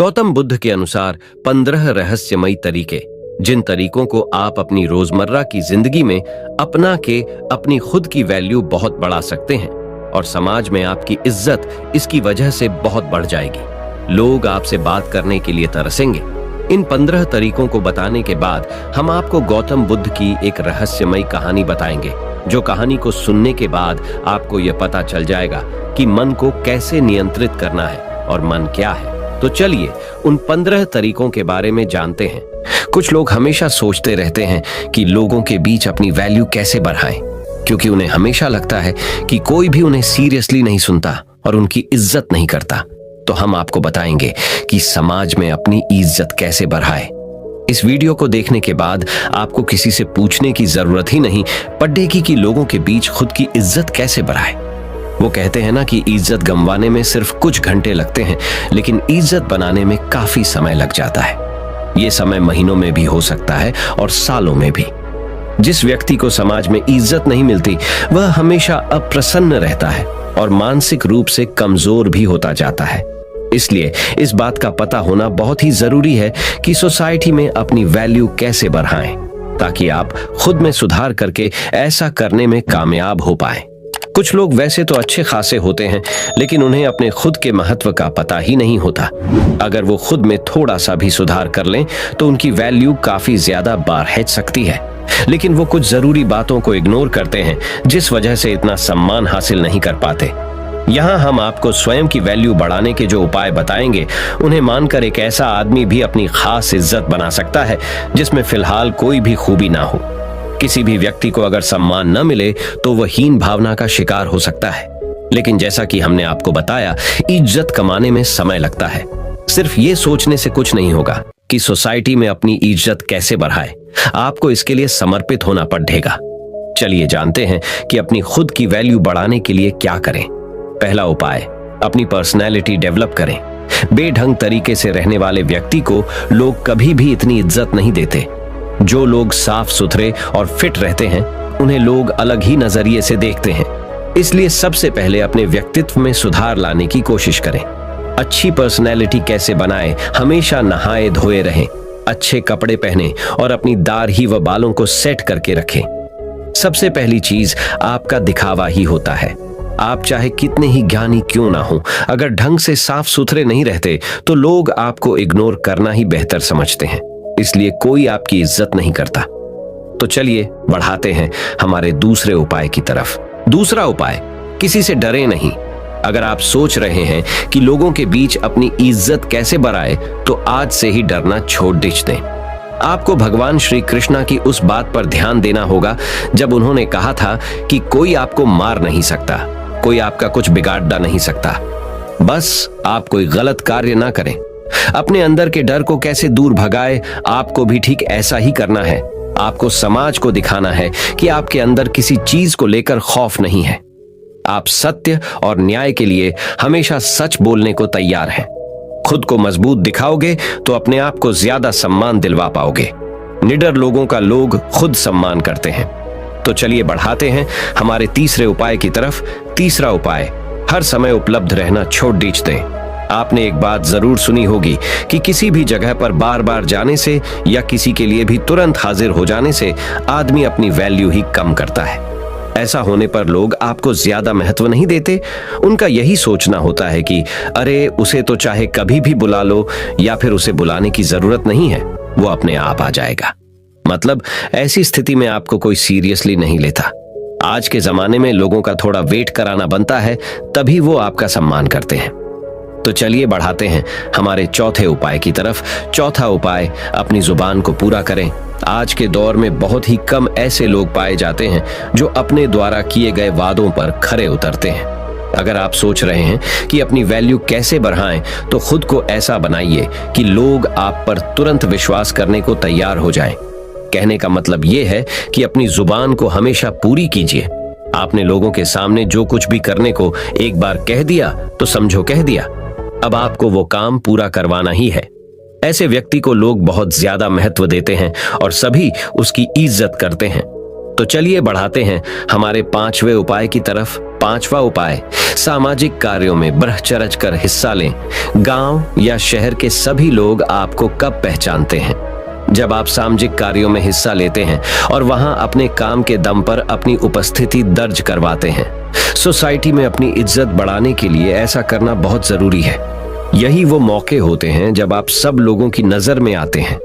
गौतम बुद्ध के अनुसार 15 रहस्यमयी तरीके, जिन तरीकों को आप अपनी रोजमर्रा की जिंदगी में अपना के अपनी खुद की वैल्यू बहुत बढ़ा सकते हैं और समाज में आपकी इज्जत इसकी वजह से बहुत बढ़ जाएगी। लोग आपसे बात करने के लिए तरसेंगे। इन 15 तरीकों को बताने के बाद हम आपको गौतम बुद्ध की एक रहस्यमयी कहानी बताएंगे, जो कहानी को सुनने के बाद आपको यह पता चल जाएगा कि मन को कैसे नियंत्रित करना है और मन क्या है। तो चलिए उन 15 तरीकों के बारे में जानते हैं। कुछ लोग हमेशा सोचते रहते हैं कि लोगों के बीच अपनी वैल्यू कैसे बढ़ाएं, क्योंकि उन्हें हमेशा लगता है कि कोई भी उन्हें सीरियसली नहीं सुनता और उनकी इज्जत नहीं करता। तो हम आपको बताएंगे कि समाज में अपनी इज्जत कैसे बढ़ाएं। इस वीडियो को देखने के बाद आपको किसी से पूछने की जरूरत ही नहीं पड़ेगी कि लोगों के बीच खुद की इज्जत कैसे बढ़ाएं। वो कहते हैं ना कि इज्जत गंवाने में सिर्फ कुछ घंटे लगते हैं, लेकिन इज्जत बनाने में काफी समय लग जाता है। ये समय महीनों में भी हो सकता है और सालों में भी। जिस व्यक्ति को समाज में इज्जत नहीं मिलती, वह हमेशा अप्रसन्न रहता है और मानसिक रूप से कमजोर भी होता जाता है। इसलिए इस बात का पता होना बहुत ही जरूरी है कि सोसाइटी में अपनी वैल्यू कैसे बढ़ाएं, ताकि आप खुद में सुधार करके ऐसा करने में कामयाब हो पाएं। कुछ लोग वैसे तो अच्छे खासे होते हैं, लेकिन उन्हें अपने खुद के महत्व का पता ही नहीं होता। अगर वो खुद में थोड़ा सा भी सुधार कर लें तो उनकी वैल्यू काफी ज्यादा बढ़ सकती है। लेकिन वो कुछ जरूरी बातों को इग्नोर करते हैं, जिस वजह से इतना सम्मान हासिल नहीं कर पाते। यहाँ हम आपको स्वयं की वैल्यू बढ़ाने के जो उपाय बताएंगे, उन्हें मानकर एक ऐसा आदमी भी अपनी खास इज्जत बना सकता है जिसमें फिलहाल कोई भी खूबी ना हो। किसी भी व्यक्ति को अगर सम्मान न मिले तो वह हीन भावना का शिकार हो सकता है। लेकिन जैसा कि हमने आपको बताया, इज्जत कमाने में समय लगता है। सिर्फ ये सोचने से कुछ नहीं होगा कि सोसाइटी में अपनी इज्जत कैसे बढ़ाए। आपको इसके लिए समर्पित होना पड़ेगा। चलिए जानते हैं कि अपनी खुद की वैल्यू बढ़ाने के लिए क्या करें। पहला उपाय, अपनी पर्सनैलिटी डेवलप करें। बेढंग तरीके से रहने वाले व्यक्ति को लोग कभी भी इतनी इज्जत नहीं देते। जो लोग साफ सुथरे और फिट रहते हैं, उन्हें लोग अलग ही नजरिए से देखते हैं। इसलिए सबसे पहले अपने व्यक्तित्व में सुधार लाने की कोशिश करें। अच्छी पर्सनैलिटी कैसे बनाएं? हमेशा नहाए धोए रहें, अच्छे कपड़े पहने और अपनी दाढ़ी व बालों को सेट करके रखें। सबसे पहली चीज आपका दिखावा ही होता है। आप चाहे कितने ही ज्ञानी क्यों ना हो, अगर ढंग से साफ सुथरे नहीं रहते तो लोग आपको इग्नोर करना ही बेहतर समझते हैं। इसलिए कोई आपकी इज्जत नहीं करता। तो चलिए बढ़ाते हैं हमारे दूसरे उपाय की तरफ। दूसरा उपाय, किसी से डरे नहीं। अगर आप सोच रहे हैं कि लोगों के बीच अपनी इज्जत कैसे बढ़ाए, तो आज से ही डरना छोड़ दें। आपको भगवान श्री कृष्णा की उस बात पर ध्यान देना होगा जब उन्होंने कहा था कि कोई आपको मार नहीं सकता, कोई आपका कुछ बिगाड़ नहीं सकता। बस आप कोई गलत कार्य ना करें। अपने अंदर के डर को कैसे दूर भगाए, आपको भी ठीक ऐसा ही करना है। आपको समाज को दिखाना है कि आपके अंदर किसी चीज को लेकर खौफ नहीं है। आप सत्य और न्याय के लिए हमेशा सच बोलने को तैयार हैं। खुद को मजबूत दिखाओगे तो अपने आप को ज्यादा सम्मान दिलवा पाओगे। निडर लोगों का लोग खुद सम्मान करते हैं। तो चलिए बढ़ाते हैं हमारे तीसरे उपाय की तरफ। तीसरा उपाय, हर समय उपलब्ध रहना छोड़ दें। आपने एक बात जरूर सुनी होगी कि किसी भी जगह पर बार बार जाने से या किसी के लिए भी तुरंत हाजिर हो जाने से आदमी अपनी वैल्यू ही कम करता है। ऐसा होने पर लोग आपको ज्यादा महत्व नहीं देते। उनका यही सोचना होता है कि अरे उसे तो चाहे कभी भी बुला लो, या फिर उसे बुलाने की जरूरत नहीं है, वो अपने आप आ जाएगा। मतलब ऐसी स्थिति में आपको कोई सीरियसली नहीं लेता। आज के जमाने में लोगों का थोड़ा वेट कराना बनता है, तभी वो आपका सम्मान करते हैं। तो चलिए बढ़ाते हैं हमारे चौथे उपाय की तरफ। चौथा उपाय, अपनी जुबान को पूरा करें। आज के दौर में बहुत ही कम ऐसे लोग पाए जाते हैं जो अपने द्वारा किए गए वादों पर खरे उतरते हैं। अगर आप सोच रहे हैं कि अपनी वैल्यू कैसे बढ़ाएं, तो खुद को ऐसा बनाइए कि लोग आप पर तुरंत विश्वास करने को तैयार हो जाएं। कहने का मतलब यह है कि अपनी जुबान को हमेशा पूरी कीजिए। आपने लोगों के सामने जो कुछ भी करने को एक बार कह दिया तो समझो कह दिया। अब आपको वो काम पूरा करवाना ही है। ऐसे व्यक्ति को लोग बहुत ज्यादा महत्व देते हैं और सभी उसकी इज्जत करते हैं। तो चलिए बढ़ाते हैं हमारे 5वें उपाय की तरफ। 5वां उपाय, सामाजिक कार्यों में बढ़ चढ़ कर हिस्सा लें। गांव या शहर के सभी लोग आपको कब पहचानते हैं? जब आप सामाजिक कार्यों में हिस्सा लेते हैं और वहां अपने काम के दम पर अपनी उपस्थिति दर्ज करवाते हैं। सोसाइटी में अपनी इज्जत बढ़ाने के लिए ऐसा करना बहुत जरूरी है। यही वो मौके होते हैं जब आप सब लोगों की नजर में आते हैं।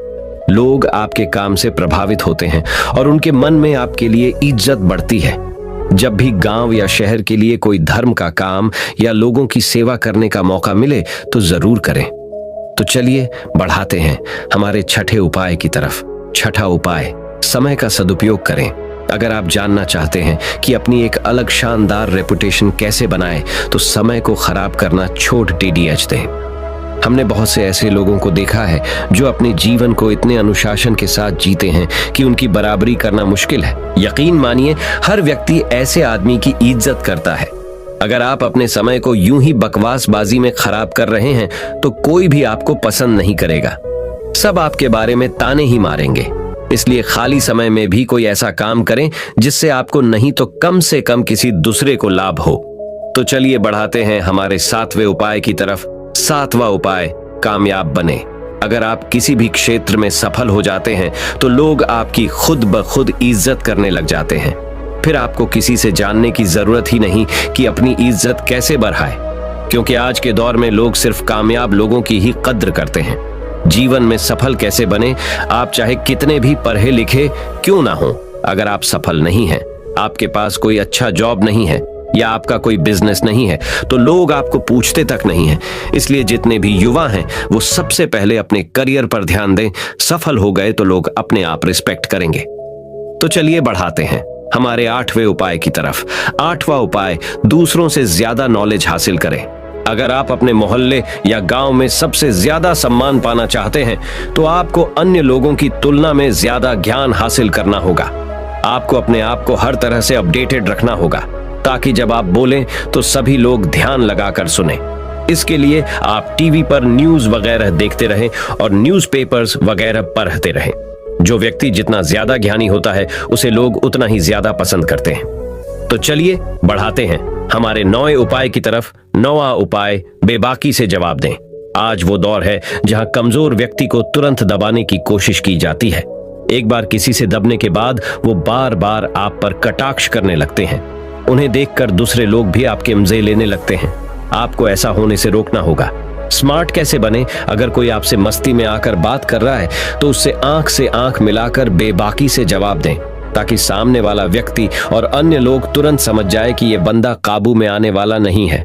लोग आपके काम से प्रभावित होते हैं और उनके मन में आपके लिए इज्जत बढ़ती है। जब भी गांव या शहर के लिए कोई धर्म का काम या लोगों की सेवा करने का मौका मिले तो जरूर करें। तो चलिए बढ़ाते हैं हमारे 6ठे उपाय की तरफ। 6ठा उपाय, समय का सदुपयोग करें। अगर आप जानना चाहते हैं कि अपनी एक अलग शानदार रेपुटेशन कैसे बनाएं, तो समय को खराब करना छोड़ TDH दें। हमने बहुत से ऐसे लोगों को देखा है जो अपने जीवन को इतने अनुशासन के साथ जीते हैं कि उनकी बराबरी करना मुश्किल है। यकीन मानिए, हर व्यक्ति ऐसे आदमी की इज्जत करता है। अगर आप अपने समय को यूं ही बकवासबाजी में खराब कर रहे हैं तो कोई भी आपको पसंद नहीं करेगा। सब आपके बारे में ताने ही मारेंगे। इसलिए खाली समय में भी कोई ऐसा काम करें जिससे आपको नहीं तो कम से कम किसी दूसरे को लाभ हो। तो चलिए बढ़ाते हैं हमारे 7वें उपाय की तरफ। 7वां उपाय, कामयाब बने। अगर आप किसी भी क्षेत्र में सफल हो जाते हैं तो लोग आपकी खुद ब खुद इज्जत करने लग जाते हैं। फिर आपको किसी से जानने की जरूरत ही नहीं कि अपनी इज्जत कैसे बढ़ाए, क्योंकि आज के दौर में लोग सिर्फ कामयाब लोगों की ही कद्र करते हैं। जीवन में सफल कैसे बने, आप चाहे कितने भी पढ़े लिखे क्यों ना हो, अगर आप सफल नहीं हैं, आपके पास कोई अच्छा जॉब नहीं है या आपका कोई बिजनेस नहीं है, तो लोग आपको पूछते तक नहीं हैं। इसलिए जितने भी युवा हैं वो सबसे पहले अपने करियर पर ध्यान दें। सफल हो गए तो लोग अपने आप रिस्पेक्ट करेंगे। तो चलिए बढ़ाते हैं हमारे 8वें उपाय की तरफ। 8वां उपाय, दूसरों से ज्यादा नॉलेज हासिल करें। अगर आप अपने मोहल्ले या गांव में सबसे ज्यादा सम्मान पाना चाहते हैं तो आपको अन्य लोगों की तुलना में ज्यादा ज्ञान हासिल करना होगा। आपको अपने आप को हर तरह से अपडेटेड रखना होगा ताकि जब आप बोलें तो सभी लोग ध्यान लगाकर सुने। इसके लिए आप टीवी पर न्यूज वगैरह देखते रहें और न्यूज़पेपर्स वगैरह पढ़ते रहें। जो व्यक्ति जितना ज्यादा ज्ञानी होता है उसे लोग उतना ही ज्यादा पसंद करते हैं। तो चलिए बढ़ाते हैं हमारे 9वें उपाय की तरफ। 9वां उपाय, बेबाकी से जवाब दें। आज वो दौर है जहां कमजोर व्यक्ति को तुरंत दबाने की कोशिश की जाती है। एक बार किसी से दबने के बाद वो बार बार आप पर कटाक्ष करने लगते हैं। उन्हें देखकर दूसरे लोग भी आपके मजे लेने लगते हैं। आपको ऐसा होने से रोकना होगा। स्मार्ट कैसे बने, अगर कोई आपसे मस्ती में आकर बात कर रहा है तो उससे आंख से आंख मिलाकर बेबाकी से जवाब दें, ताकि सामने वाला व्यक्ति और अन्य लोग तुरंत समझ जाए कि यह बंदा काबू में आने वाला नहीं है।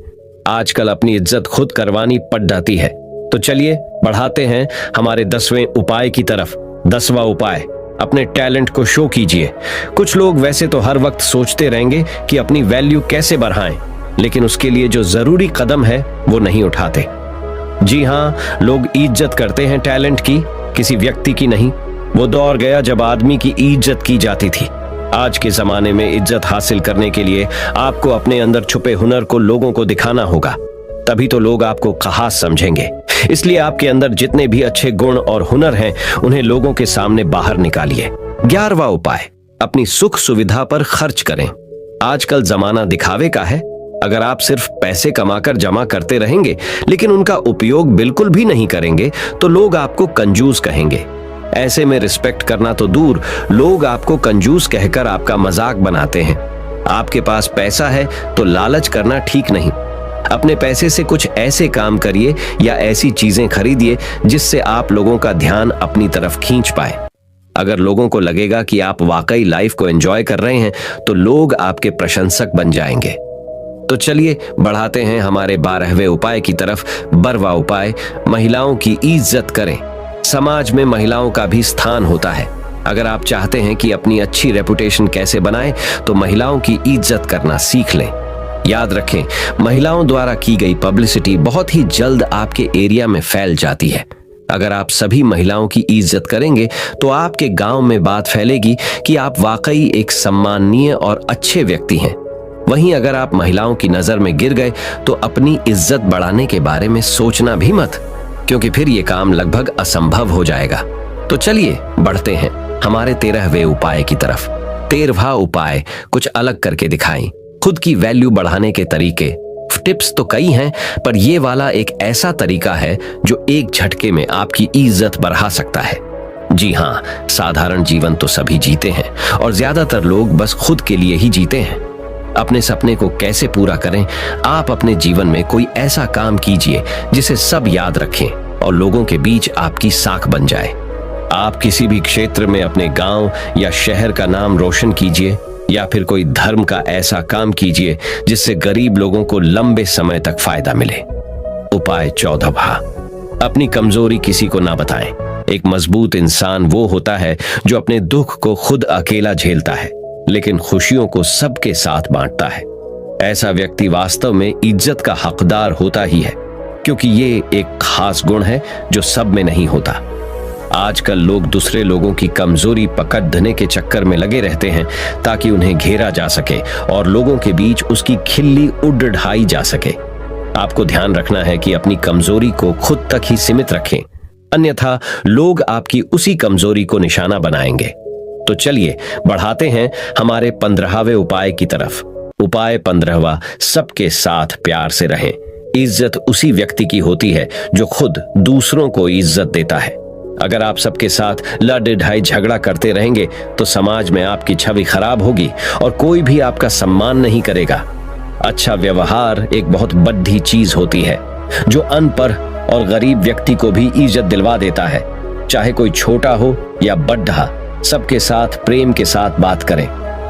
आजकल अपनी इज्जत खुद करवानी पड़ जाती है। तो चलिए बढ़ाते हैं हमारे 10वें उपाय की तरफ। 10वां उपाय, अपने टैलेंट को शो कीजिए। कुछ लोग वैसे तो हर वक्त सोचते रहेंगे कि अपनी वैल्यू कैसे बढ़ाएं, लेकिन उसके लिए जो जरूरी कदम है वो नहीं उठाते। जी हाँ, लोग इज्जत करते हैं टैलेंट की, किसी व्यक्ति की नहीं। वो दौर गया जब आदमी की इज्जत की जाती थी। आज के जमाने में इज्जत हासिल करने के लिए आपको अपने अंदर छुपे हुनर को लोगों को दिखाना होगा, तभी तो लोग आपको खास समझेंगे। इसलिए आपके अंदर जितने भी अच्छे गुण और हुनर हैं उन्हें लोगों के सामने बाहर निकालिए। 11वां उपाय, अपनी सुख सुविधा पर खर्च करें। आजकल जमाना दिखावे का है। अगर आप सिर्फ पैसे कमाकर जमा करते रहेंगे लेकिन उनका उपयोग बिल्कुल भी नहीं करेंगे तो लोग आपको कंजूस कहेंगे। ऐसे में रिस्पेक्ट करना तो दूर, लोग आपको कंजूस कहकर आपका मजाक बनाते हैं। आपके पास पैसा है तो लालच करना ठीक नहीं। अपने पैसे से कुछ ऐसे काम करिए या ऐसी चीजें खरीदिए जिससे आप लोगों का ध्यान अपनी तरफ खींच पाए। अगर लोगों को लगेगा कि आप वाकई लाइफ को एंजॉय कर रहे हैं तो लोग आपके प्रशंसक बन जाएंगे। तो चलिए बढ़ाते हैं हमारे 12वें उपाय की तरफ। 12वां उपाय, महिलाओं की इज्जत करें। समाज में महिलाओं का भी स्थान होता है। अगर आप चाहते हैं कि अपनी अच्छी रेपुटेशन कैसे बनाएं तो महिलाओं की इज्जत करना सीख लें। याद रखें, महिलाओं द्वारा की गई पब्लिसिटी बहुत ही जल्द आपके एरिया में फैल जाती है। अगर आप सभी महिलाओं की इज्जत करेंगे तो आपके गांव में बात फैलेगी कि आप वाकई एक सम्माननीय और अच्छे व्यक्ति हैं। वहीं अगर आप महिलाओं की नजर में गिर गए तो अपनी इज्जत बढ़ाने के बारे में सोचना भी मत, क्योंकि फिर ये काम लगभग असंभव हो जाएगा। तो चलिए बढ़ते हैं हमारे 13वें उपाय की तरफ। 13वां उपाय कुछ अलग करके दिखाएं। खुद की वैल्यू बढ़ाने के तरीके। टिप्स तो कई हैं, पर ये वाला एक ऐसा तरीका है जो एक झटके में आपकी इज्जत बढ़ा सकता है। जी हाँ, साधारण जीवन तो सभी जीते हैं और ज्यादातर लोग बस खुद के लिए ही जीते हैं। अपने सपने को कैसे पूरा करें? आप अपने जीवन में कोई ऐसा काम कीजिए जिसे सब याद रखें और लोगों के बीच आपकी साख बन जाए। आप किसी भी क्षेत्र में अपने गांव या शहर का नाम रोशन कीजिए, या फिर कोई धर्म का ऐसा काम कीजिए जिससे गरीब लोगों को लंबे समय तक फायदा मिले। उपाय 14वां, अपनी कमजोरी किसी को ना बताएं। एक मजबूत इंसान वो होता है जो अपने दुख को खुद अकेला झेलता है, लेकिन खुशियों को सबके साथ बांटता है। ऐसा व्यक्ति वास्तव में इज्जत का हकदार होता ही है, क्योंकि ये एक खास गुण है जो सब में नहीं होता। आजकल लोग दूसरे लोगों की कमजोरी पकड़ने के चक्कर में लगे रहते हैं ताकि उन्हें घेरा जा सके और लोगों के बीच उसकी खिल्ली उड़ाई जा सके। आपको ध्यान रखना है कि अपनी कमजोरी को खुद तक ही सीमित रखें, अन्यथा लोग आपकी उसी कमजोरी को निशाना बनाएंगे। तो चलिए बढ़ाते हैं हमारे 15वें उपाय की तरफ। उपाय 15वां, सबके साथ प्यार से रहें। इज्जत उसी व्यक्ति की होती है जो खुद दूसरों को इज्जत देता है। अगर आप सबके साथ लड़ ढाई झगड़ा करते रहेंगे तो समाज में आपकी छवि खराब होगी और कोई भी आपका सम्मान नहीं करेगा। अच्छा व्यवहार एक बहुत बड़ी चीज होती है जो अनपढ़ और गरीब व्यक्ति को भी इज्जत दिलवा देता है। चाहे कोई छोटा हो या बड़ा, सबके साथ प्रेम के साथ बात करें।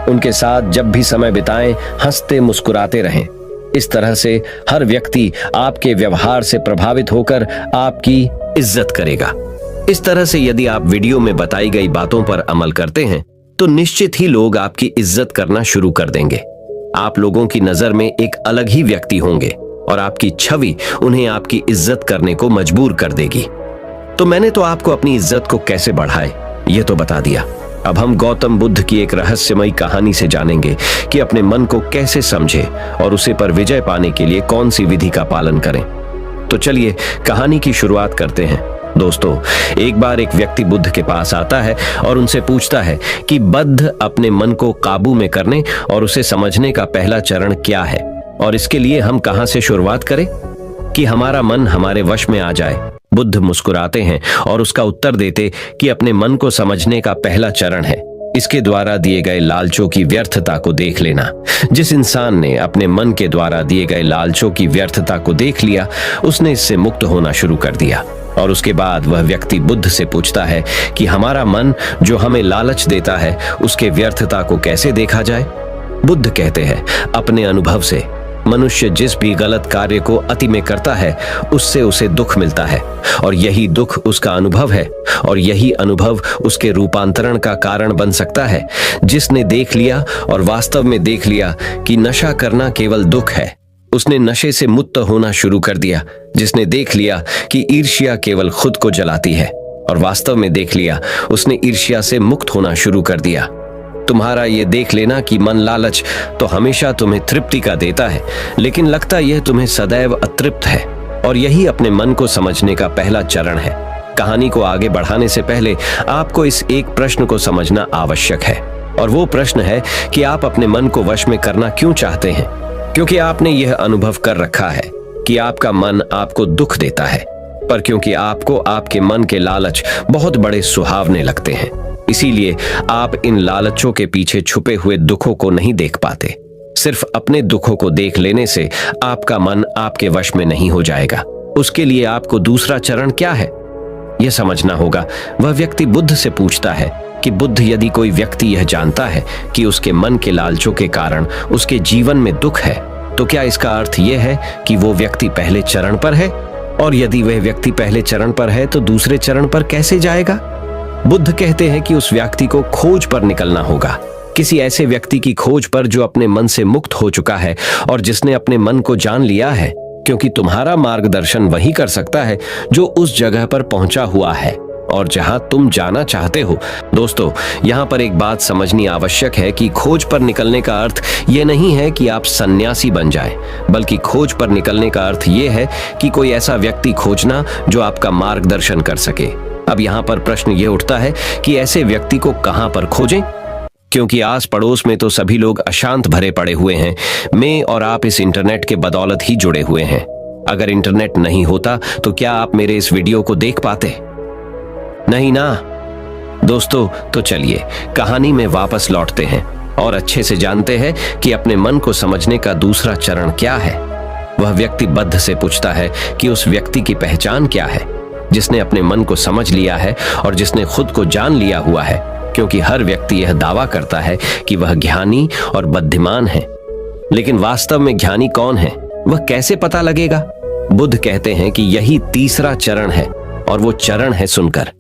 उनके साथ जब भी समय बिताएं, हंसते मुस्कुराते रहें। इस तरह से हर व्यक्ति आपके व्यवहार से प्रभावित होकर आपकी इज्जत करेगा। इस तरह से यदि आप वीडियो में बताई गई बातों पर अमल करते हैं तो निश्चित ही लोग आपकी इज्जत करना शुरू कर देंगे। आप लोगों की नजर में एक अलग ही व्यक्ति होंगे और आपकी छवि उन्हें आपकी इज्जत करने को मजबूर कर देगी। तो मैंने तो आपको अपनी इज्जत को कैसे बढ़ाए ये तो बता दिया। अब हम गौतम बुद्ध की एक रहस्यमयी कहानी से जानेंगे कि अपने मन को कैसे समझे और उसे पर विजय पाने के लिए कौन सी विधि का पालन करें। तो चलिए कहानी की शुरुआत करते हैं। दोस्तों, एक बार एक व्यक्ति बुद्ध के पास आता है और उनसे पूछता है कि बुद्ध, अपने मन को काबू में करने और उसे समझने का पहला चरण क्या है और इसके लिए हम कहां से शुरुआत करें कि हमारा मन हमारे वश में आ जाए। बुद्ध मुस्कुराते हैं और उसका उत्तर देते कि अपने मन को समझने का पहला चरण है इसके द्वारा दिए गए लालचों की व्यर्थता को देख लेना। जिस इंसान ने अपने मन के द्वारा दिए गए लालचों की व्यर्थता को देख लिया, उसने इससे मुक्त होना शुरू कर दिया। और उसके बाद वह व्यक्ति बुद्ध से पूछता है कि हमारा मन जो हमें लालच देता है उसके व्यर्थता को कैसे देखा जाए। बुद्ध कहते हैं, अपने अनुभव से। मनुष्य जिस भी गलत कार्य को अति में करता है उससे उसे दुख मिलता है और यही दुख उसका अनुभव है और यही अनुभव उसके रूपांतरण का कारण बन सकता है। जिसने देख लिया और वास्तव में देख लिया कि नशा करना केवल दुख है, उसने नशे से मुक्त होना शुरू कर दिया। जिसने देख लिया कि ईर्ष्या केवल खुद को जलाती है और वास्तव में देख लिया, उसने ईर्ष्या से मुक्त होना शुरू कर दिया। तुम्हारा ये देख लेना कि मन लालच तो हमेशा तुम्हें तृप्ति का देता है, लेकिन लगता यह तुम्हें सदैव अतृप्त है और यही अपने मन को समझने का पहला चरण है। कहानी को आगे बढ़ाने से पहले आपको इस एक प्रश्न को समझना आवश्यक है और वो प्रश्न है कि आप अपने मन को वश में करना क्यों चाहते हैं। क्योंकि आपने यह अनुभव कर रखा है कि आपका मन आपको दुख देता है, पर क्योंकि आपको आपके मन के लालच बहुत बड़े सुहावने लगते हैं, इसीलिए आप इन लालचों के पीछे छुपे हुए दुखों को नहीं देख पाते। सिर्फ अपने दुखों को देख लेने से आपका मन आपके वश में नहीं हो जाएगा। उसके लिए आपको दूसरा चरण क्या है यह समझना होगा। वह व्यक्ति बुद्ध से पूछता है कि बुद्ध, यदि कोई व्यक्ति यह जानता है कि उसके मन के लालचों के कारण उसके जीवन में दुख है, तो क्या इसका अर्थ यह है कि वो व्यक्ति पहले चरण पर है? और यदि वह व्यक्ति पहले चरण पर है तो दूसरे चरण पर कैसे जाएगा? बुद्ध कहते हैं कि उस व्यक्ति को खोज पर निकलना होगा, किसी ऐसे व्यक्ति की खोज पर जो अपने मन से मुक्त हो चुका है और जिसने अपने मन को जान लिया है, क्योंकि तुम्हारा मार्गदर्शन वही कर सकता है जो उस जगह पर पहुंचा हुआ है और जहां तुम जाना चाहते हो। दोस्तों, यहां पर एक बात समझनी आवश्यक है कि खोज पर निकलने का अर्थ यह नहीं है कि आप सन्यासी बन जाएं, बल्कि खोज पर निकलने का अर्थ यह है कि कोई ऐसा व्यक्ति खोजना जो आपका मार्गदर्शन कर सके। अब यहाँ पर प्रश्न ये उठता है कि ऐसे व्यक्ति को कहां पर खोजें? क्योंकि आस पड़ोस में तो सभी लोग अशांत भरे पड़े हुए हैं। मैं और आप इस इंटरनेट के बदौलत ही जुड़े हुए हैं। अगर इंटरनेट नहीं होता तो क्या आप मेरे इस वीडियो को देख पाते? नहीं ना। दोस्तों, तो चलिए कहानी में वापस लौटते हैं और अच्छे से जानते हैं कि अपने मन को समझने का दूसरा चरण क्या है। वह व्यक्ति बद्ध से पूछता है कि उस व्यक्ति की पहचान क्या है, जिसने अपने मन को समझ लिया है और जिसने खुद को जान लिया हुआ है, क्योंकि हर व्यक्ति यह दावा करता है कि वह ज्ञानी और बुद्धिमान है। लेकिन वास्तव में ज्ञानी कौन है, वह कैसे पता लगेगा? बुद्ध कहते हैं कि यही तीसरा चरण है, और वो चरण है सुनकर।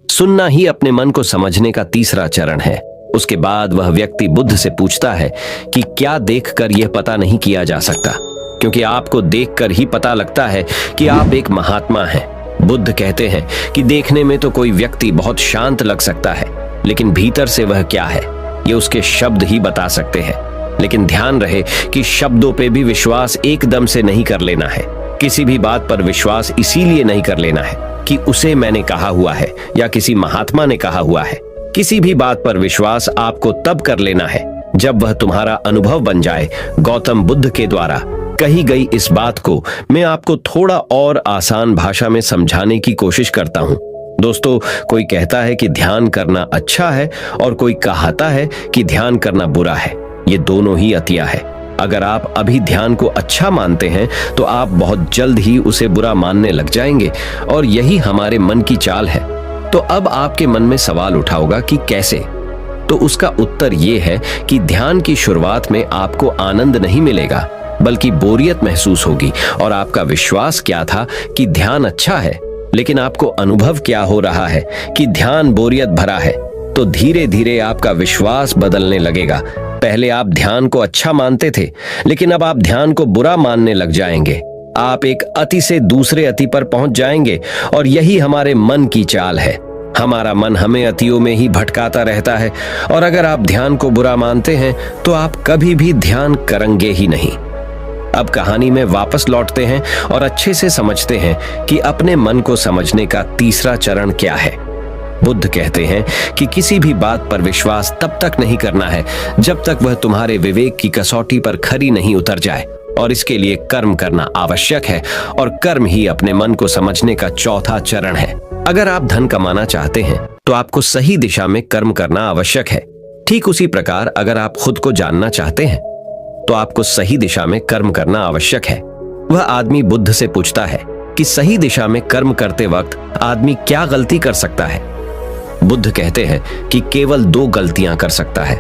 सुनना ही अपने मन को समझने का तीसरा चरण है। उसके बाद वह व्यक्ति बुद्ध से पूछता है कि क्या देखकर यह पता नहीं किया जा सकता, क्योंकि आपको देखकर ही पता लगता है कि आप एक महात्मा हैं। बुद्ध कहते हैं कि देखने में तो कोई व्यक्ति बहुत शांत लग सकता है, लेकिन भीतर से वह क्या है, ये उसके शब्द ही बता सकते हैं। लेकिन ध्यान रहे कि शब्दों पे भी विश्वास एकदम से नहीं कर लेना है। किसी भी बात पर विश्वास इसीलिए नहीं कर लेना है कि उसे मैंने कहा हुआ है या किसी महात्मा ने कहा हुआ है। किसी भी बात पर विश्वास आपको तब कर लेना है जब वह तुम्हारा अनुभव बन जाए। गौतम बुद्ध के द्वारा कही गई इस बात को मैं आपको थोड़ा और आसान भाषा में समझाने की कोशिश करता हूं। दोस्तों, कोई कहता है कि ध्यान करना अच्छा है और कोई कहता है कि ध्यान करना बुरा है। ये दोनों ही अतिया है। अगर आप अभी ध्यान को अच्छा मानते हैं तो आप बहुत जल्द ही उसे बुरा मानने लग जाएंगे, और यही हमारे मन की चाल है। तो अब आपके मन में सवाल उठा होगा कि कैसे? तो उसका उत्तर ये है कि ध्यान की शुरुआत में आपको आनंद नहीं मिलेगा, बल्कि बोरियत महसूस होगी। और आपका विश्वास क्या था कि ध्यान अच्छा है, लेकिन आपको अनुभव क्या हो रहा है कि ध्यान बोरियत भरा है। तो धीरे धीरे आपका विश्वास बदलने लगेगा। पहले आप ध्यान को अच्छा मानते थे, लेकिन अब आप ध्यान को बुरा मानने लग जाएंगे। आप एक अति से दूसरे अति पर पहुंच जाएंगे, और यही हमारे मन की चाल है। हमारा मन हमें अतियों में ही भटकाता रहता है, और अगर आप ध्यान को बुरा मानते हैं तो आप कभी भी ध्यान करेंगे ही नहीं। अब कहानी में वापस लौटते हैं और अच्छे से समझते हैं कि अपने मन को समझने का तीसरा चरण क्या है। बुद्ध कहते हैं कि किसी भी बात पर विश्वास तब तक नहीं करना है जब तक वह तुम्हारे विवेक की कसौटी पर खरी नहीं उतर जाए, और इसके लिए कर्म करना आवश्यक है, और कर्म ही अपने मन को समझने का चौथा चरण है। अगर आप धन कमाना चाहते हैं तो आपको सही दिशा में कर्म करना आवश्यक है। ठीक उसी प्रकार अगर आप खुद को जानना चाहते हैं तो आपको सही दिशा में कर्म करना आवश्यक है। वह आदमी बुद्ध से पूछता है कि सही दिशा में कर्म करते वक्त आदमी क्या गलती कर सकता है? बुद्ध कहते हैं कि केवल 2 गलतियां कर सकता है।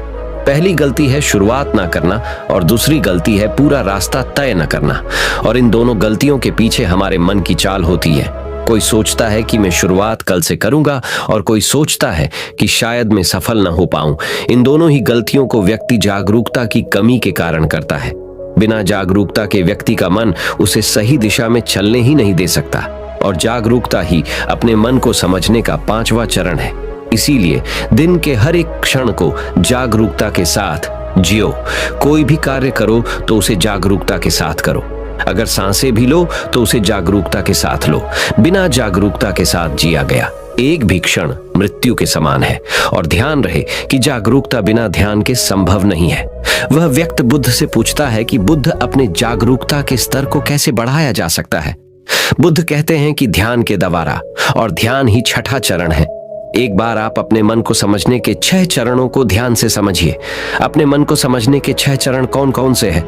पहली गलती है शुरुआत ना करना, और दूसरी गलती है पूरा रास्ता तय न करना। और इन दोनों गलतियों के पीछे हमारे मन की चाल होती है। कोई सोचता है कि मैं शुरुआत कल से करूंगा, और कोई सोचता है कि शायद मैं सफल न हो पाऊं। इन दोनों ही गलतियों को व्यक्ति जागरूकता की कमी के कारण करता है। बिना जागरूकता के व्यक्ति का मन उसे सही दिशा में चलने ही नहीं दे सकता, और जागरूकता ही अपने मन को समझने का 5वां चरण है। इसीलिए दिन के हर एक क्षण को जागरूकता के साथ जियो। कोई भी कार्य करो तो उसे जागरूकता के साथ करो। अगर सांसें भी लो तो उसे जागरूकता के साथ लो। बिना जागरूकता के साथ जिया गया एक भी क्षण मृत्यु के समान है। और ध्यान रहे कि जागरूकता बिना ध्यान के संभव नहीं है। वह व्यक्ति बुद्ध से पूछता है कि बुद्ध, अपने जागरूकता के स्तर को कैसे बढ़ाया जा सकता है? बुद्ध कहते हैं कि ध्यान के द्वारा, और ध्यान ही छठा चरण है। एक बार आप अपने मन को समझने के 6 चरणों को ध्यान से समझिए। अपने मन को समझने के 6 चरण कौन कौन से हैं?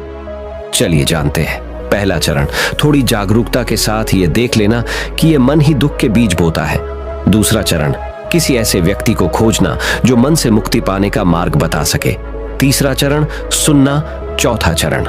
चलिए जानते हैं। पहला चरण, थोड़ी जागरूकता के साथ ये देख लेना कि ये मन ही दुख के बीज बोता है। दूसरा चरण, किसी ऐसे व्यक्ति को खोजना जो मन से मुक्ति पाने का मार्ग बता सके। तीसरा चरण, सुनना। चौथा चरण,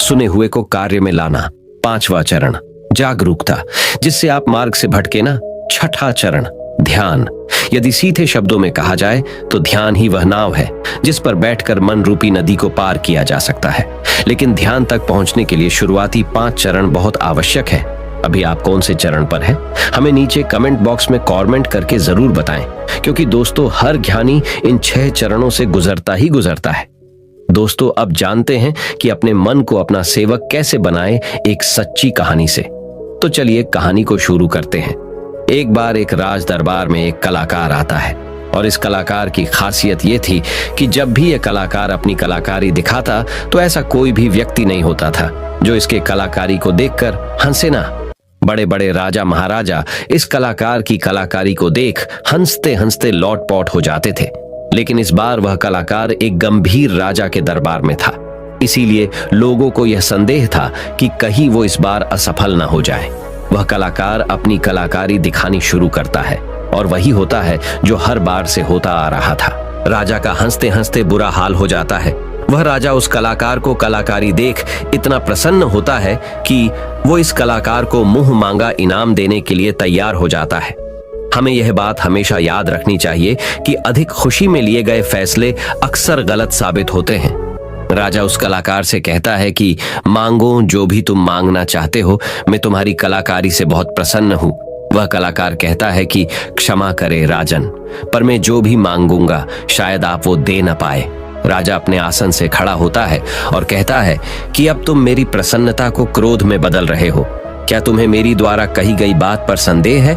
सुने हुए को कार्य में लाना। 5वां चरण, जागरूकता, जिससे आप मार्ग से भटके ना। छठा चरण, ध्यान। यदि सीधे शब्दों में कहा जाए तो ध्यान ही वह नाव है जिस पर बैठकर मन रूपी नदी को पार किया जा सकता है। लेकिन ध्यान तक पहुंचने के लिए शुरुआती 5 चरण बहुत आवश्यक है। अभी आप कौन से चरण पर हैं? हमें नीचे कमेंट बॉक्स में कमेंट करके जरूर बताएं, क्योंकि दोस्तों हर ज्ञानी इन 6 चरणों से गुजरता ही गुजरता है। दोस्तों, अब जानते हैं कि अपने मन को अपना सेवक कैसे बनाए, एक सच्ची कहानी से। तो चलिए कहानी को शुरू करते हैं। एक बार एक राज दरबार में एक कलाकार आता है। और इस कलाकार की खासियत ये थी कि जब भी यह कलाकार अपनी कलाकारी दिखाता तो ऐसा कोई भी व्यक्ति नहीं होता था जो इसके कलाकारी को देखकर हंसे ना। बड़े बड़े राजा महाराजा इस कलाकार की कलाकारी को देख हंसते हंसते लौट-पौट हो जाते थे, लेकिन इस बार वह कलाकार एक गंभीर राजा के दरबार में था। इसीलिए लोगों को यह संदेह था कि कहीं वो इस बार असफल न हो जाए। वह कलाकार अपनी कलाकारी दिखानी शुरू करता है और वही होता है जो हर बार से होता आ रहा था। राजा का हंसते हंसते बुरा हाल हो जाता है। वह राजा उस कलाकार को कलाकारी देख इतना प्रसन्न होता है कि वो इस कलाकार को मुंह मांगा इनाम देने के लिए तैयार हो जाता है। हमें यह बात हमेशा याद रखनी चाहिए कि अधिक खुशी में लिए गए फैसले अक्सर गलत साबित होते हैं। राजा उस कलाकार से कहता है कि मांगो जो भी तुम मांगना चाहते हो, मैं तुम्हारी कलाकारी से बहुत प्रसन्न हूं। वह कलाकार कहता है कि क्षमा करे राजन, पर मैं जो भी मांगूंगा शायद आप वो दे न पाए। राजा अपने आसन से खड़ा होता है और कहता है कि अब तुम मेरी प्रसन्नता को क्रोध में बदल रहे हो। क्या तुम्हें मेरी द्वारा कही गई बात पर संदेह है?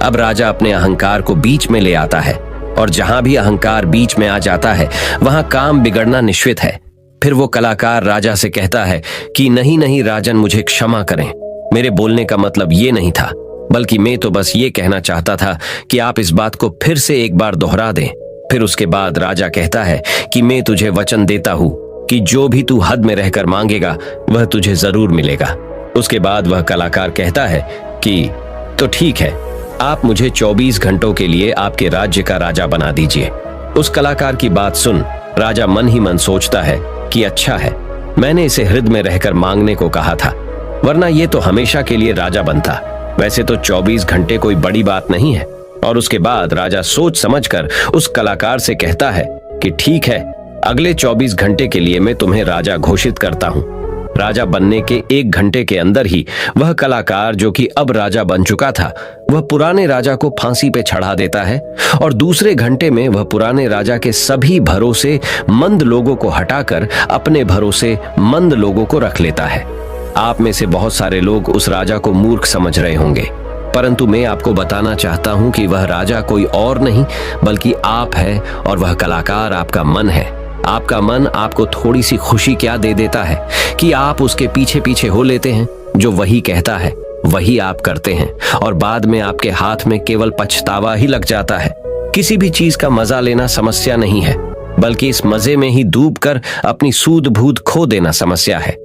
अब राजा अपने अहंकार को बीच में ले आता है और जहां भी अहंकार बीच में आ जाता है वहां काम बिगड़ना निश्चित है। फिर वो कलाकार राजा से कहता है कि नहीं नहीं राजन, मुझे क्षमा करें, मेरे बोलने का मतलब ये नहीं था, बल्कि मैं तो बस ये कहना चाहता था कि आप इस बात को फिर से एक बार दोहरा दें। फिर उसके बाद राजा कहता है कि मैं तुझे वचन देता हूं कि जो भी तू हद में रहकर मांगेगा वह तुझे जरूर मिलेगा। उसके बाद वह कलाकार कहता है कि तो ठीक है, आप मुझे 24 घंटों के लिए आपके राज्य का राजा बना दीजिए। उस कलाकार की बात सुन राजा मन ही मन सोचता है कि अच्छा है, मैंने इसे हृदय में रहकर मांगने को कहा था, वरना ये तो हमेशा के लिए राजा बनता। वैसे तो 24 घंटे कोई बड़ी बात नहीं है। और उसके बाद राजा सोच समझकर उस कलाकार से कहता है कि ठीक है, अगले 24 घंटे के लिए मैं तुम्हें राजा घोषित करता हूं। राजा बनने के 1 घंटे के अंदर ही वह कलाकार, जो कि अब राजा बन चुका था, वह पुराने राजा को फांसी पे चढ़ा देता है और दूसरे घंटे में वह पुराने राजा के सभी भरोसे मंद लोगों को हटाकर अपने भरोसे मंद लोगों को रख लेता है। आप में से बहुत सारे लोग उस राजा को मूर्ख समझ रहे होंगे, परंतु मैं आपको बताना चाहता हूं कि वह राजा कोई और नहीं बल्कि आप है और वह कलाकार आपका मन है। आपका मन आपको थोड़ी सी खुशी क्या दे देता है कि आप उसके पीछे पीछे हो लेते हैं। जो वही कहता है वही आप करते हैं और बाद में आपके हाथ में केवल पछतावा ही लग जाता है। किसी भी चीज का मजा लेना समस्या नहीं है, बल्कि इस मजे में ही डूबकर अपनी सूध बूध खो देना समस्या है।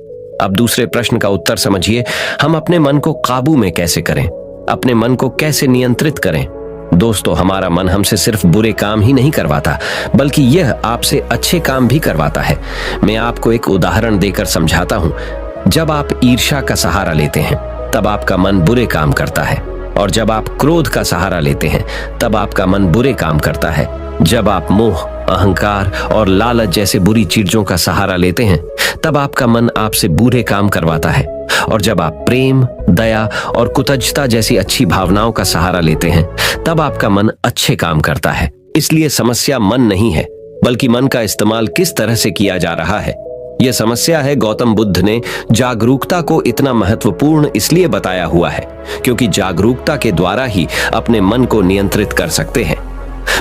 अब दूसरे प्रश्न का उत्तर समझिए, हम अपने मन को काबू में कैसे करें, अपने मन को कैसे नियंत्रित करें। दोस्तों, हमारा मन हमसे सिर्फ बुरे काम ही नहीं करवाता, बल्कि यह आपसे अच्छे काम भी करवाता है। मैं आपको एक उदाहरण देकर समझाता हूं। जब आप ईर्ष्या का सहारा लेते हैं तब आपका मन बुरे काम करता है, और जब आप क्रोध का सहारा लेते हैं तब आपका मन बुरे काम करता है। जब आप मोह, अहंकार और लालच जैसे बुरी चीजों का सहारा लेते हैं तब आपका मन आपसे बुरे काम करवाता है, और जब आप प्रेम, दया और कृतज्ञता जैसी अच्छी भावनाओं का सहारा लेते हैं तब आपका मन अच्छे काम करता है। इसलिए समस्या मन नहीं है, बल्कि मन का इस्तेमाल किस तरह से किया जा रहा है। यह समस्या है गौतम बुद्ध ने जागरूकता को इतना महत्वपूर्ण इसलिए बताया हुआ है क्योंकि जागरूकता के द्वारा ही अपने मन को नियंत्रित कर सकते हैं।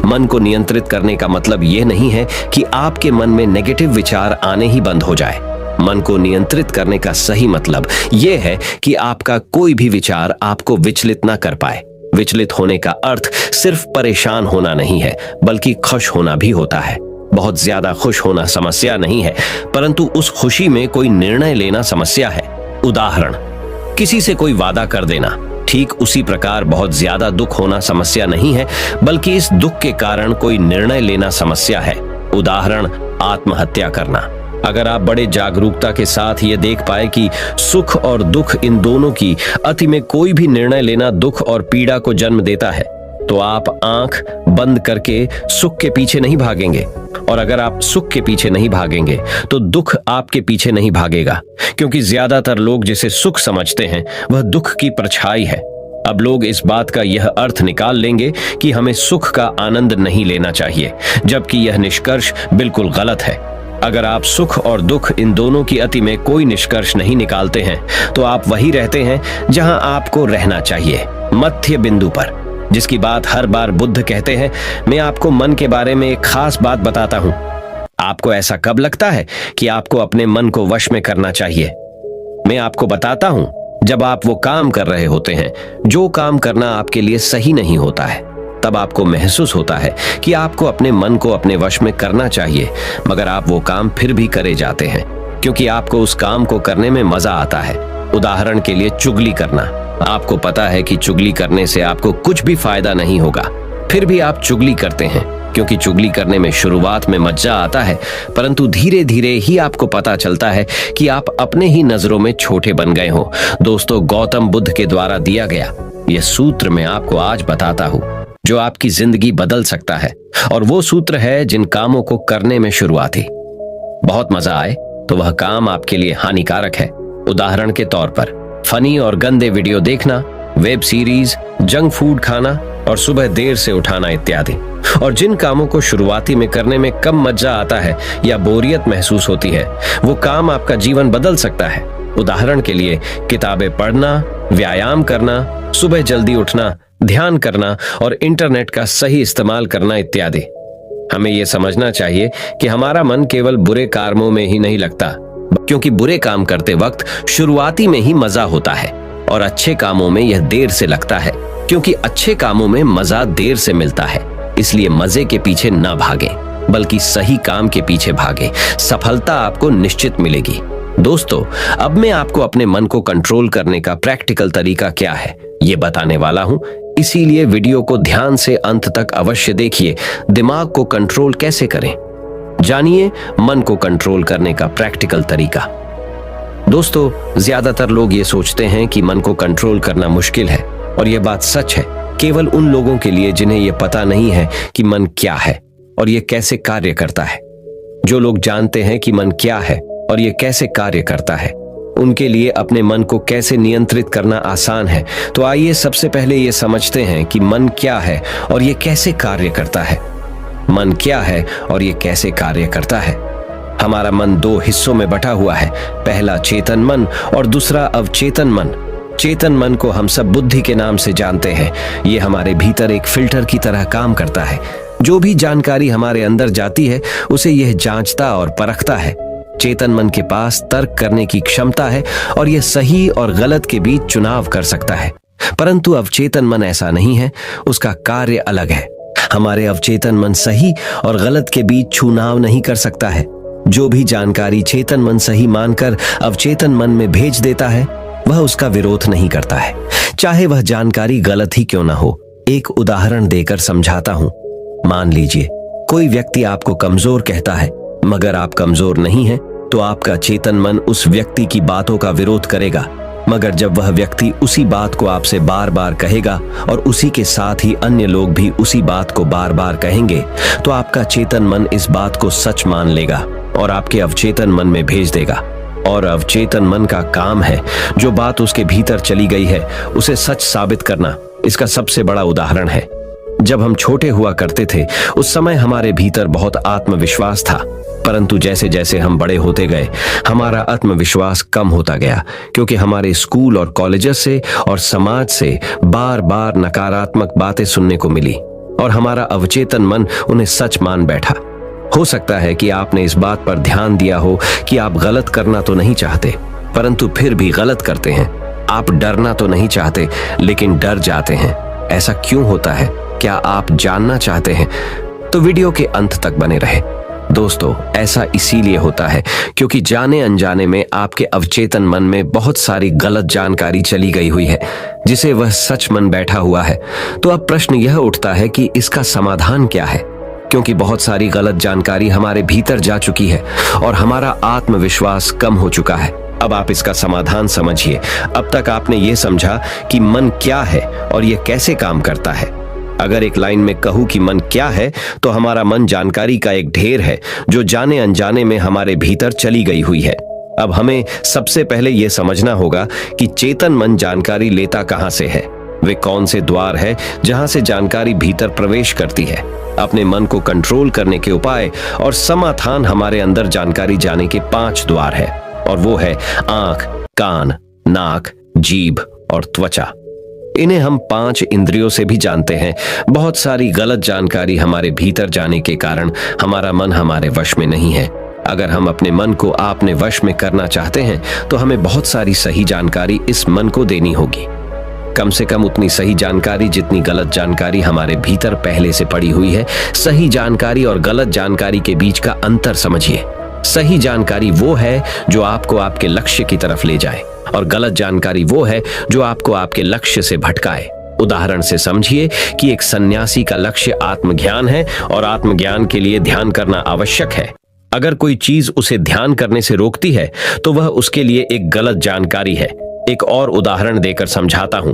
मन को नियंत्रित करने का मतलब यह नहीं है कि आपके मन में नेगेटिव विचार आने ही बंद हो जाए। मन को नियंत्रित करने का सही मतलब यह है कि आपका कोई भी विचार आपको विचलित ना कर पाए। विचलित होने का अर्थ सिर्फ परेशान होना नहीं है, बल्कि खुश होना भी होता है। बहुत ज्यादा खुश होना समस्या नहीं है, परंतु उस खुशी में कोई निर्णय लेना समस्या है। उदाहरण, किसी से कोई वादा कर देना। ठीक उसी प्रकार बहुत ज्यादा दुख होना समस्या नहीं है, बल्कि इस दुख के कारण कोई निर्णय लेना समस्या है। उदाहरण, आत्महत्या करना। अगर आप बड़े जागरूकता के साथ ये देख पाए कि सुख और दुख, इन दोनों की अति में कोई भी निर्णय लेना दुख और पीड़ा को जन्म देता है, तो आप आंख बंद करके सुख के पीछे नहीं भागेंगे। और अगर आप सुख के पीछे नहीं भागेंगे तो दुख आपके पीछे नहीं भागेगा, क्योंकि ज्यादातर लोग जिसे सुख समझते हैं वह दुख की परछाई है। अब लोग इस बात का यह अर्थ निकाल लेंगे कि हमें सुख का आनंद नहीं लेना चाहिए, जबकि यह निष्कर्ष बिल्कुल गलत है। अगर आप सुख और दुख, इन दोनों की अति में कोई निष्कर्ष नहीं निकालते हैं तो आप वही रहते हैं जहां आपको रहना चाहिए, मध्य बिंदु पर। जिसकी बात हर बार बुद्ध कहते हैं। मैं आपको मन के बारे में एक खास बात बताता हूं। आपको ऐसा कब लगता है कि आपको अपने मन को वश में करना चाहिए? मैं आपको बताता हूं, जब आप वो काम कर रहे होते हैं जो काम करना आपके लिए सही नहीं होता है, तब आपको महसूस होता है कि आपको अपने मन को अपने वश में करना चाहिए, मगर आप वो काम फिर भी करे जाते हैं क्योंकि आपको उस काम को करने में मजा आता है। उदाहरण के लिए चुगली करना। आपको पता है कि चुगली करने से आपको कुछ भी फायदा नहीं होगा, फिर भी आप चुगली करते हैं क्योंकि चुगली करने में शुरुआत में मजा आता है, परंतु धीरे धीरे ही आपको पता चलता है कि आप अपने ही नजरों में छोटे बन गए हो। दोस्तों, गौतम बुद्ध के द्वारा दिया गया यह सूत्र मैं आपको आज बताता हूँ जो आपकी जिंदगी बदल सकता है। और वो सूत्र है, जिन कामों को करने में शुरुआती बहुत मजा आए तो वह काम आपके लिए हानिकारक है। उदाहरण के तौर पर फनी और गंदे वीडियो देखना, वेब सीरीज, जंक फूड खाना और सुबह देर से उठाना इत्यादि। और जिन कामों को शुरुआती में करने में कम मजा आता है या बोरियत महसूस होती है, वो काम आपका जीवन बदल सकता है। उदाहरण के लिए किताबें पढ़ना, व्यायाम करना, सुबह जल्दी उठना, ध्यान करना और इंटरनेट का सही इस्तेमाल करना इत्यादि। हमें यह समझना चाहिए कि हमारा मन केवल बुरे कामों में ही नहीं लगता, क्योंकि बुरे काम करते वक्त शुरुआती में ही मजा होता है, और अच्छे कामों में यह देर से लगता है क्योंकि अच्छे कामों में मजा देर से मिलता है। इसलिए मजे के पीछे न भागे, बल्कि सही काम के पीछे भागे। सफलता आपको निश्चित मिलेगी। दोस्तों, अब मैं आपको अपने मन को कंट्रोल करने का प्रैक्टिकल तरीका क्या है ये बताने वाला हूं, इसीलिए वीडियो को ध्यान से अंत तक अवश्य देखिए। दिमाग को कंट्रोल कैसे करें, जानिए मन को कंट्रोल करने का प्रैक्टिकल तरीका। दोस्तों, ज्यादातर लोग ये सोचते हैं कि मन को कंट्रोल करना मुश्किल है, और यह बात सच है केवल उन लोगों के लिए जिन्हें यह पता नहीं है कि मन क्या है और यह कैसे कार्य करता है। जो लोग जानते हैं कि मन क्या है और यह कैसे कार्य करता है, उनके लिए अपने मन को कैसे नियंत्रित करना आसान है। तो आइए सबसे पहले ये समझते हैं कि मन क्या है और यह कैसे कार्य करता है। मन क्या है और यह कैसे कार्य करता है? हमारा मन दो हिस्सों में बटा हुआ है, पहला चेतन मन और दूसरा अवचेतन मन। चेतन मन को हम सब बुद्धि के नाम से जानते हैं। ये हमारे भीतर एक फिल्टर की तरह काम करता है। जो भी जानकारी हमारे अंदर जाती है उसे यह जांचता और परखता है। चेतन मन के पास तर्क करने की क्षमता है और यह सही और गलत के बीच चुनाव कर सकता है, परंतु अवचेतन मन ऐसा नहीं है, उसका कार्य अलग है। हमारे अवचेतन मन सही और गलत के बीच चुनाव नहीं कर सकता है। जो भी जानकारी चेतन मन सही मानकर अवचेतन मन में भेज देता है, वह उसका विरोध नहीं करता है, चाहे वह जानकारी गलत ही क्यों ना हो। एक उदाहरण देकर समझाता हूं। मान लीजिए कोई व्यक्ति आपको कमजोर कहता है, मगर आप कमजोर नहीं हैं, तो आपका चेतन मन उस व्यक्ति की बातों का विरोध करेगा। मगर जब वह व्यक्ति उसी बात को आपसे बार बार कहेगा और उसी के साथ ही अन्य लोग भी उसी बात को बार बार कहेंगे, तो आपका चेतन मन इस बात को सच मान लेगा और आपके अवचेतन मन में भेज देगा। और अवचेतन मन का काम है जो बात उसके भीतर चली गई है उसे सच साबित करना। इसका सबसे बड़ा उदाहरण है, जब हम छोटे हुआ करते थे उस समय हमारे भीतर बहुत आत्मविश्वास था, परंतु जैसे जैसे हम बड़े होते गए हमारा आत्मविश्वास कम होता गया, क्योंकि हमारे स्कूल और कॉलेजेस से और समाज से बार बार नकारात्मक बातें सुनने को मिली और हमारा अवचेतन मन उन्हें सच मान बैठा। हो सकता है कि आपने इस बात पर ध्यान दिया हो कि आप गलत करना तो नहीं चाहते, परंतु फिर भी गलत करते हैं। आप डरना तो नहीं चाहते, लेकिन डर जाते हैं। ऐसा क्यों होता है? क्या आप जानना चाहते हैं? तो वीडियो के अंत तक बने रहे। दोस्तों, ऐसा इसीलिए होता है क्योंकि जाने अनजाने में आपके अवचेतन मन में बहुत सारी गलत जानकारी चली गई हुई है, जिसे वह सच मन बैठा हुआ है। तो अब प्रश्न यह उठता है कि इसका समाधान क्या है, क्योंकि बहुत सारी गलत जानकारी हमारे भीतर जा चुकी है और हमारा आत्मविश्वास कम हो चुका है। अब आप इसका समाधान समझिए। अब तक आपने ये समझा कि मन क्या है और यह कैसे काम करता है। अगर एक लाइन में कहूं कि मन क्या है, तो हमारा मन जानकारी का एक ढेर है जो जाने अनजाने में हमारे भीतर चली गई हुई है। अब हमें सबसे पहले यह समझना होगा कि चेतन मन जानकारी लेता कहां से है। वे कौन से द्वार है जहां से जानकारी भीतर प्रवेश करती है। अपने मन को कंट्रोल करने के उपाय और समाधान हमारे अंदर जानकारी जाने के 5 द्वार है, और वो है आंख, कान, नाक, जीभ और त्वचा। इन्हें हम 5 इंद्रियों से भी जानते हैं। बहुत सारी गलत जानकारी हमारे भीतर जाने के कारण हमारा मन हमारे वश में नहीं है। अगर हम अपने मन को अपने वश में करना चाहते हैं तो हमें बहुत सारी सही जानकारी इस मन को देनी होगी। कम से कम उतनी सही जानकारी जितनी गलत जानकारी हमारे भीतर पहले से पड़ी हुई है। सही जानकारी और गलत जानकारी के बीच का अंतर समझिए। सही जानकारी वो है जो आपको आपके लक्ष्य की तरफ ले जाए और गलत जानकारी वो है जो आपको आपके लक्ष्य से भटकाए। उदाहरण से समझिए कि एक सन्यासी का लक्ष्य आत्मज्ञान है और आत्मज्ञान के लिए ध्यान करना आवश्यक है। अगर कोई चीज उसे ध्यान करने से रोकती है तो वह उसके लिए एक गलत जानकारी है। एक और उदाहरण देकर समझाता हूं।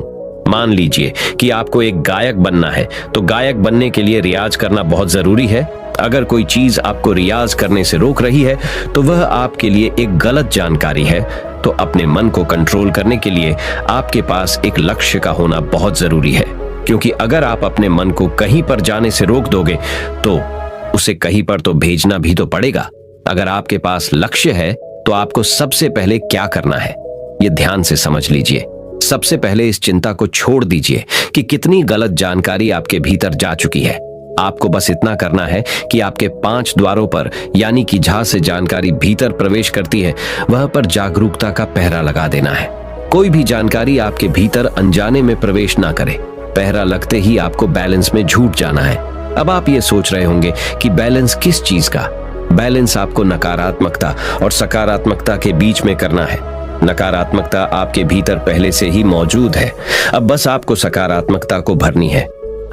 मान लीजिए कि आपको एक गायक बनना है, तो गायक बनने के लिए रियाज करना बहुत जरूरी है। अगर कोई चीज आपको रियाज करने से रोक रही है तो वह आपके लिए एक गलत जानकारी है। तो अपने मन को कंट्रोल करने के लिए आपके पास एक लक्ष्य का होना बहुत जरूरी है, क्योंकि अगर आप अपने मन को कहीं पर जाने से रोक दोगे तो उसे कहीं पर तो भेजना भी तो पड़ेगा। अगर आपके पास लक्ष्य है तो आपको सबसे पहले क्या करना है, ये ध्यान से समझ लीजिए। सबसे पहले इस चिंता को छोड़ दीजिए कि कितनी गलत जानकारी आपके भीतर जा चुकी है। आपको बस इतना करना है कि आपके 5 द्वारों पर, यानी कि जहां से जानकारी भीतर प्रवेश करती है, वहां पर जागरूकता का पहरा लगा देना है। कोई भी जानकारी आपके भीतर अनजाने में प्रवेश ना करे। पहरा लगते ही आपको बैलेंस में झूठ जाना है। अब आप ये सोच रहे होंगे कि बैलेंस किस चीज का? बैलेंस आपको नकारात्मकता और सकारात्मकता के बीच में करना है। नकारात्मकता आपके भीतर पहले से ही मौजूद है, अब बस आपको सकारात्मकता को भरनी है।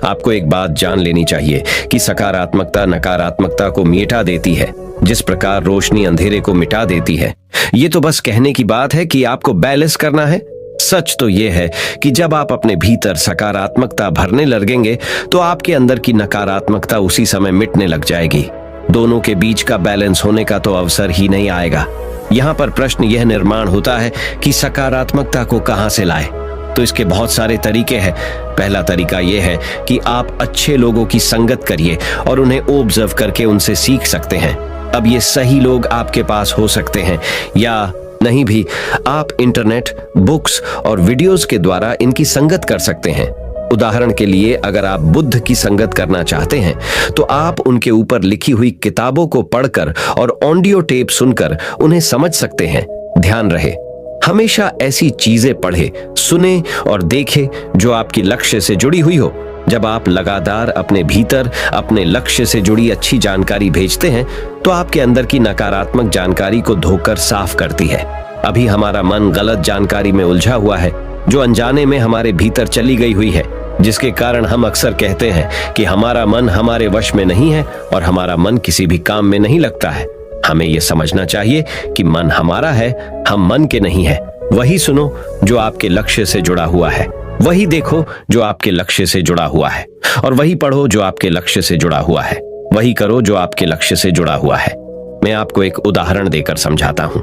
आपको एक बात जान लेनी चाहिए कि सकारात्मकता नकारात्मकता को मिटा देती है, जिस प्रकार रोशनी अंधेरे को मिटा देती है। ये तो बस कहने की बात है कि आपको बैलेंस करना है। सच तो यह है कि जब आप अपने भीतर सकारात्मकता भरने लगेंगे तो आपके अंदर की नकारात्मकता उसी समय मिटने लग जाएगी। दोनों के बीच का बैलेंस होने का तो अवसर ही नहीं आएगा। यहाँ पर प्रश्न यह निर्माण होता है कि सकारात्मकता को कहां से लाए। तो इसके बहुत सारे तरीके हैं। पहला तरीका यह है कि आप अच्छे लोगों की संगत करिए और उन्हें ऑब्जर्व करके उनसे सीख सकते हैं। अब ये सही लोग आपके पास हो सकते हैं या नहीं भी, आप इंटरनेट, बुक्स और वीडियोस के द्वारा इनकी संगत कर सकते हैं। उदाहरण के लिए, अगर आप बुद्ध की संगत करना चाहते हैं तो आप उनके ऊपर लिखी हुई किताबों को पढ़कर और ऑडियो टेप सुनकर उन्हें समझ सकते हैं। ध्यान रहे, हमेशा ऐसी चीजें पढ़े, सुने और देखे जो आपकी लक्ष्य से जुड़ी हुई हो। जब आप लगातार अपने भीतर अपने लक्ष्य से जुड़ी अच्छी जानकारी भेजते हैं तो आपके अंदर की नकारात्मक जानकारी को धोकर साफ करती है। अभी हमारा मन गलत जानकारी में उलझा हुआ है जो अनजाने में हमारे भीतर चली गई हुई है, जिसके कारण हम अक्सर कहते हैं कि हमारा मन हमारे वश में नहीं है और हमारा मन किसी भी काम में नहीं लगता है। हमें यह समझना चाहिए कि मन हमारा है, हम मन के नहीं है। वही सुनो जो आपके लक्ष्य से जुड़ा हुआ है, वही देखो जो आपके लक्ष्य से जुड़ा हुआ है, और वही पढ़ो जो आपके लक्ष्य से जुड़ा हुआ है, वही करो जो आपके लक्ष्य से जुड़ा हुआ है। मैं आपको एक उदाहरण देकर समझाता हूं।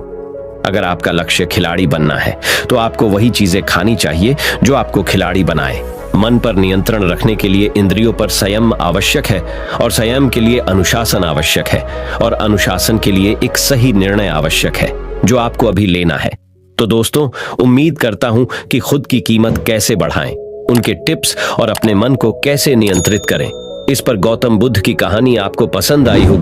अगर आपका लक्ष्य खिलाड़ी बनना है तो आपको वही चीजें खानी चाहिए जो आपको खिलाड़ी बनाए। मन पर नियंत्रण रखने के लिए इंद्रियों पर संयम आवश्यक है और संयम के लिए अनुशासन आवश्यक है और अनुशासन के लिए एक सही निर्णय आवश्यक है जो आपको अभी लेना है। तो दोस्तों, उम्मीद करता हूं कि खुद की कीमत कैसे बढ़ाएं, उनके टिप्स और अपने मन को कैसे नियंत्रित करें, इस पर गौतम बुद्ध की कहानी आपको पसंद आई होगी।